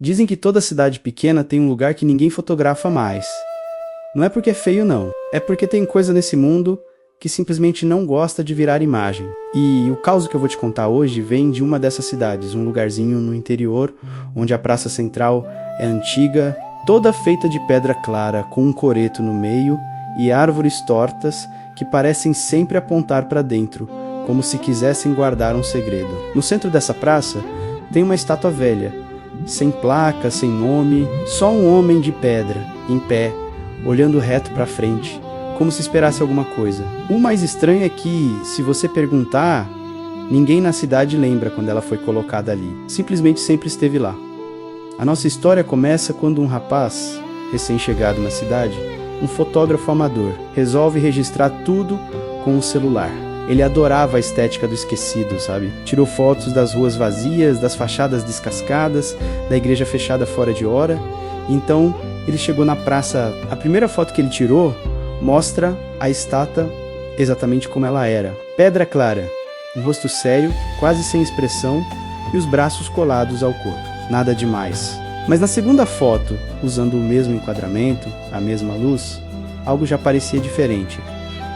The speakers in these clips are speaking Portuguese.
Dizem que toda cidade pequena tem um lugar que ninguém fotografa mais. Não é porque é feio não, é porque tem coisa nesse mundo que simplesmente não gosta de virar imagem. E o caso que eu vou te contar hoje vem de uma dessas cidades, um lugarzinho no interior, onde a praça central é antiga, toda feita de pedra clara, com um coreto no meio e árvores tortas que parecem sempre apontar para dentro, como se quisessem guardar um segredo. No centro dessa praça tem uma estátua velha, sem placa, sem nome, só um homem de pedra, em pé, olhando reto para frente, como se esperasse alguma coisa. O mais estranho é que, se você perguntar, ninguém na cidade lembra quando ela foi colocada ali. Simplesmente sempre esteve lá. A nossa história começa quando um rapaz, recém-chegado na cidade, um fotógrafo amador, resolve registrar tudo com o celular. Ele adorava a estética do esquecido, sabe? Tirou fotos das ruas vazias, das fachadas descascadas, da igreja fechada fora de hora. Então, ele chegou na praça. A primeira foto que ele tirou mostra a estátua exatamente como ela era. Pedra clara, um rosto sério, quase sem expressão, e os braços colados ao corpo. Nada demais. Mas na segunda foto, usando o mesmo enquadramento, a mesma luz, algo já parecia diferente.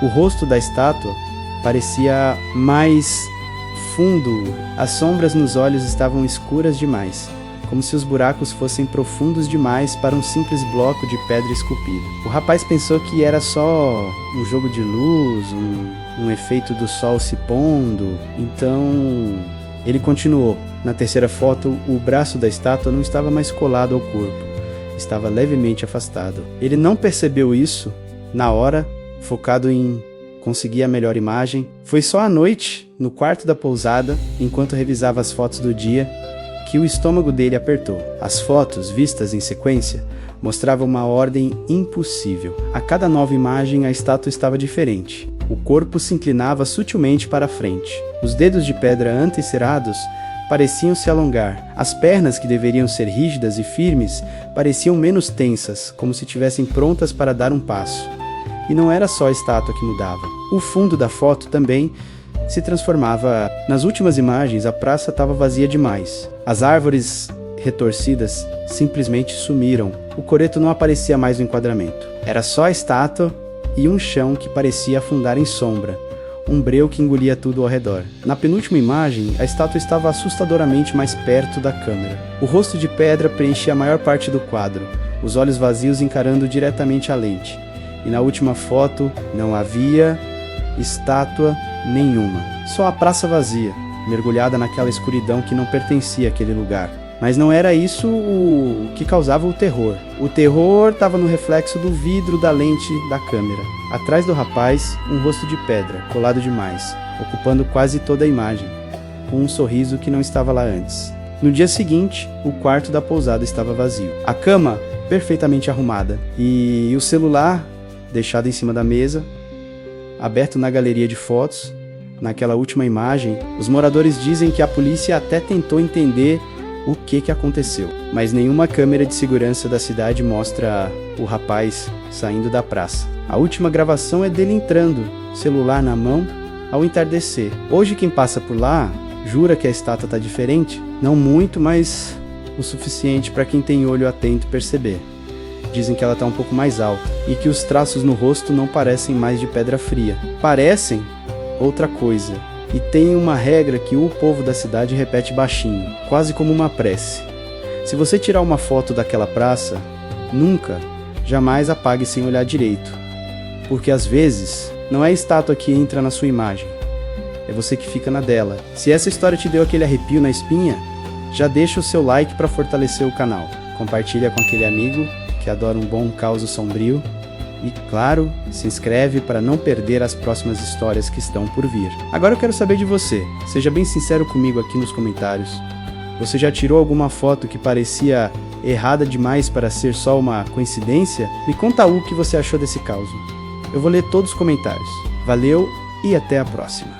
O rosto da estátua parecia mais fundo, as sombras nos olhos estavam escuras demais, como se os buracos fossem profundos demais para um simples bloco de pedra esculpida. O rapaz pensou que era só um jogo de luz, um efeito do sol se pondo, então ele continuou. Na terceira foto, o braço da estátua não estava mais colado ao corpo, estava levemente afastado. Ele não percebeu isso na hora, focado em conseguir a melhor imagem. Foi só à noite, no quarto da pousada, enquanto revisava as fotos do dia, que o estômago dele apertou. As fotos, vistas em sequência, mostravam uma ordem impossível. A cada nova imagem, a estátua estava diferente. O corpo se inclinava sutilmente para frente. Os dedos de pedra antecerados pareciam se alongar. As pernas, que deveriam ser rígidas e firmes, pareciam menos tensas, como se estivessem prontas para dar um passo. E não era só a estátua que mudava. O fundo da foto também se transformava. Nas últimas imagens, a praça estava vazia demais. As árvores retorcidas simplesmente sumiram. O coreto não aparecia mais no enquadramento. Era só a estátua e um chão que parecia afundar em sombra. Um breu que engolia tudo ao redor. Na penúltima imagem, a estátua estava assustadoramente mais perto da câmera. O rosto de pedra preenchia a maior parte do quadro, os olhos vazios encarando diretamente a lente. E na última foto, não havia estátua nenhuma. Só a praça vazia, mergulhada naquela escuridão que não pertencia àquele lugar. Mas não era isso o que causava o terror. O terror estava no reflexo do vidro da lente da câmera. Atrás do rapaz, um rosto de pedra, colado demais, ocupando quase toda a imagem, com um sorriso que não estava lá antes. No dia seguinte, o quarto da pousada estava vazio. A cama, perfeitamente arrumada, e o celular, deixado em cima da mesa, aberto na galeria de fotos. Naquela última imagem, os moradores dizem que a polícia até tentou entender o que aconteceu, mas nenhuma câmera de segurança da cidade mostra o rapaz saindo da praça. A última gravação é dele entrando, celular na mão, ao entardecer. Hoje quem passa por lá jura que a estátua está diferente, não muito, mas o suficiente para quem tem olho atento perceber. Dizem que ela está um pouco mais alta e que os traços no rosto não parecem mais de pedra fria. Parecem outra coisa. E tem uma regra que o povo da cidade repete baixinho, quase como uma prece. Se você tirar uma foto daquela praça, nunca, jamais apague sem olhar direito. Porque às vezes, não é a estátua que entra na sua imagem, é você que fica na dela. Se essa história te deu aquele arrepio na espinha, já deixa o seu like para fortalecer o canal. Compartilha com aquele amigo que adora um bom caos sombrio. E, claro, se inscreve para não perder as próximas histórias que estão por vir. Agora eu quero saber de você. Seja bem sincero comigo aqui nos comentários. Você já tirou alguma foto que parecia errada demais para ser só uma coincidência? Me conta o que você achou desse caso. Eu vou ler todos os comentários. Valeu e até a próxima.